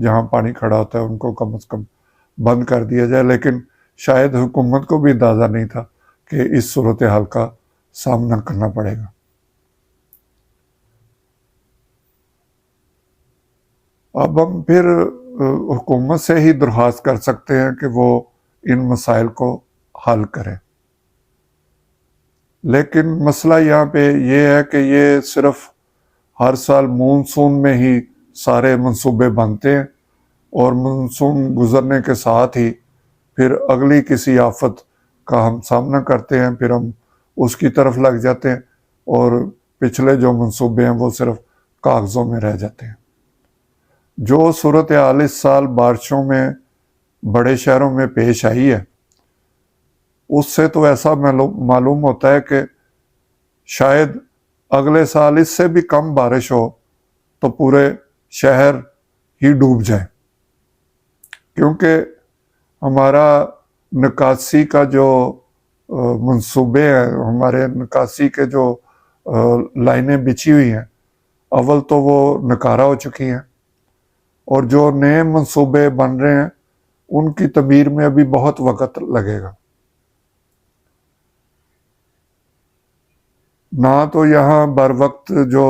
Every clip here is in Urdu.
جہاں پانی کھڑا ہوتا ہے ان کو کم از کم بند کر دیا جائے، لیکن شاید حکومت کو بھی اندازہ نہیں تھا کہ اس صورتحال کا سامنا کرنا پڑے گا۔ اب ہم پھر حکومت سے ہی درخواست کر سکتے ہیں کہ وہ ان مسائل کو حل کرے، لیکن مسئلہ یہاں پہ یہ ہے کہ یہ صرف ہر سال مونسون میں ہی سارے منصوبے بنتے ہیں، اور مونسون گزرنے کے ساتھ ہی پھر اگلی کسی آفت کا ہم سامنا کرتے ہیں، پھر ہم اس کی طرف لگ جاتے ہیں، اور پچھلے جو منصوبے ہیں وہ صرف کاغذوں میں رہ جاتے ہیں۔ جو صورتحال اس سال بارشوں میں بڑے شہروں میں پیش آئی ہے، اس سے تو ایسا معلوم ہوتا ہے کہ شاید اگلے سال اس سے بھی کم بارش ہو تو پورے شہر ہی ڈوب جائے، کیونکہ ہمارا نکاسی کا جو منصوبے ہیں، ہمارے نکاسی کے جو لائنیں بچھی ہوئی ہیں، اول تو وہ نکارہ ہو چکی ہیں، اور جو نئے منصوبے بن رہے ہیں ان کی تعمیر میں ابھی بہت وقت لگے گا۔ نہ تو یہاں بر وقت جو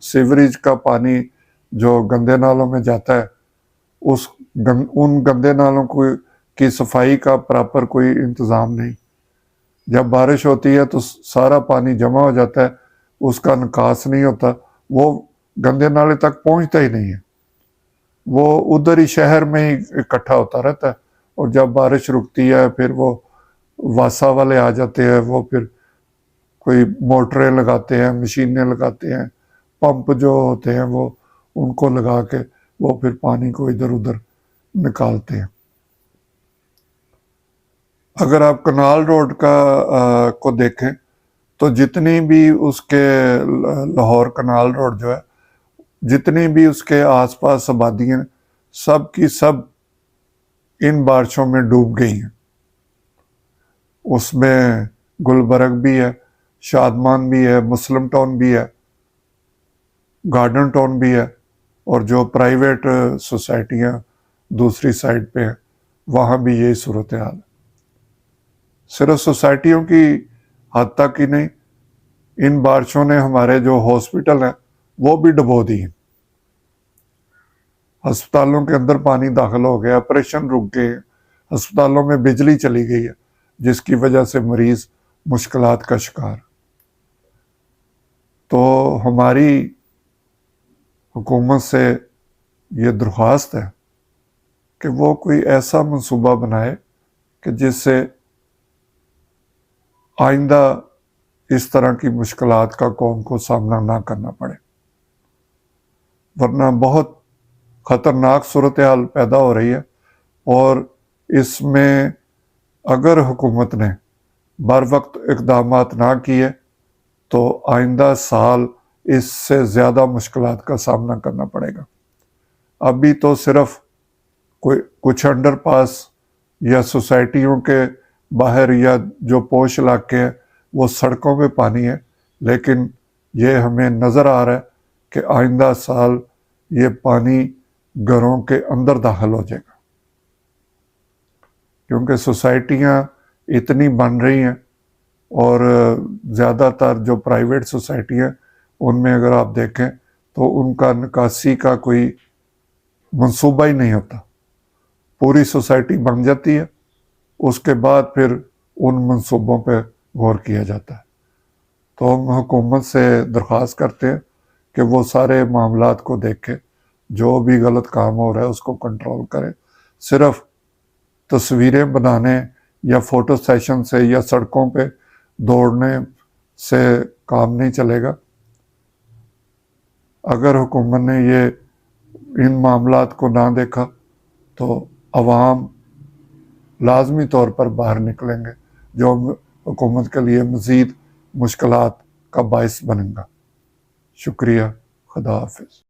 سیوریج کا پانی جو گندے نالوں میں جاتا ہے، ان گندے نالوں کی صفائی کا پراپر کوئی انتظام نہیں۔ جب بارش ہوتی ہے تو سارا پانی جمع ہو جاتا ہے، اس کا نکاس نہیں ہوتا، وہ گندے نالے تک پہنچتا ہی نہیں ہے، وہ ادھر ہی شہر میں ہی اکٹھا ہوتا رہتا ہے، اور جب بارش رکتی ہے پھر وہ واسا والے آ جاتے ہیں، وہ پھر کوئی موٹریں لگاتے ہیں، مشینیں لگاتے ہیں، پمپ جو ہوتے ہیں وہ ان کو لگا کے وہ پھر پانی کو ادھر ادھر نکالتے ہیں۔ اگر آپ کنال روڈ کو دیکھیں تو جتنی بھی اس کے لاہور کنال روڈ جو ہے، جتنی بھی اس کے آس پاس آبادیاں سب کی سب ان بارشوں میں ڈوب گئی ہیں۔ اس میں گلبرگ بھی ہے، شادمان بھی ہے، مسلم ٹاؤن بھی ہے، گارڈن ٹاؤن بھی ہے، اور جو پرائیویٹ سوسائٹیاں دوسری سائڈ پہ ہیں وہاں بھی یہی صورتحال ہے۔ صرف سوسائٹیوں کی حد تک ہی نہیں، ان بارشوں نے ہمارے جو ہاسپٹل ہیں وہ بھی ڈبو دی ہیں۔ ہسپتالوں کے اندر پانی داخل ہو گیا، آپریشن رک گئے، ہسپتالوں میں بجلی چلی گئی ہے، جس کی وجہ سے مریض مشکلات کا شکار۔ تو ہماری حکومت سے یہ درخواست ہے کہ وہ کوئی ایسا منصوبہ بنائے کہ جس سے آئندہ اس طرح کی مشکلات کا قوم کو سامنا نہ کرنا پڑے، ورنہ بہت خطرناک صورتحال پیدا ہو رہی ہے، اور اس میں اگر حکومت نے بر وقت اقدامات نہ کیے تو آئندہ سال اس سے زیادہ مشکلات کا سامنا کرنا پڑے گا۔ ابھی تو صرف کچھ انڈر پاس یا سوسائٹیوں کے باہر یا جو پوش علاقے ہیں وہ سڑکوں پہ پانی ہے، لیکن یہ ہمیں نظر آ رہا ہے کہ آئندہ سال یہ پانی گھروں کے اندر داخل ہو جائے گا، کیونکہ سوسائٹیاں اتنی بن رہی ہیں، اور زیادہ تر جو پرائیویٹ سوسائٹی ہیں ان میں اگر آپ دیکھیں تو ان کا نکاسی کا کوئی منصوبہ ہی نہیں ہوتا۔ پوری سوسائٹی بن جاتی ہے، اس کے بعد پھر ان منصوبوں پہ غور کیا جاتا ہے۔ تو ہم حکومت سے درخواست کرتے ہیں کہ وہ سارے معاملات کو دیکھے، جو بھی غلط کام ہو رہا ہے اس کو کنٹرول کرے۔ صرف تصویریں بنانے یا فوٹو سیشن سے یا سڑکوں پہ دوڑنے سے کام نہیں چلے گا۔ اگر حکومت نے یہ ان معاملات کو نہ دیکھا تو عوام لازمی طور پر باہر نکلیں گے، جو حکومت کے لیے مزید مشکلات کا باعث بنے گا۔ شکریہ، خدا حافظ۔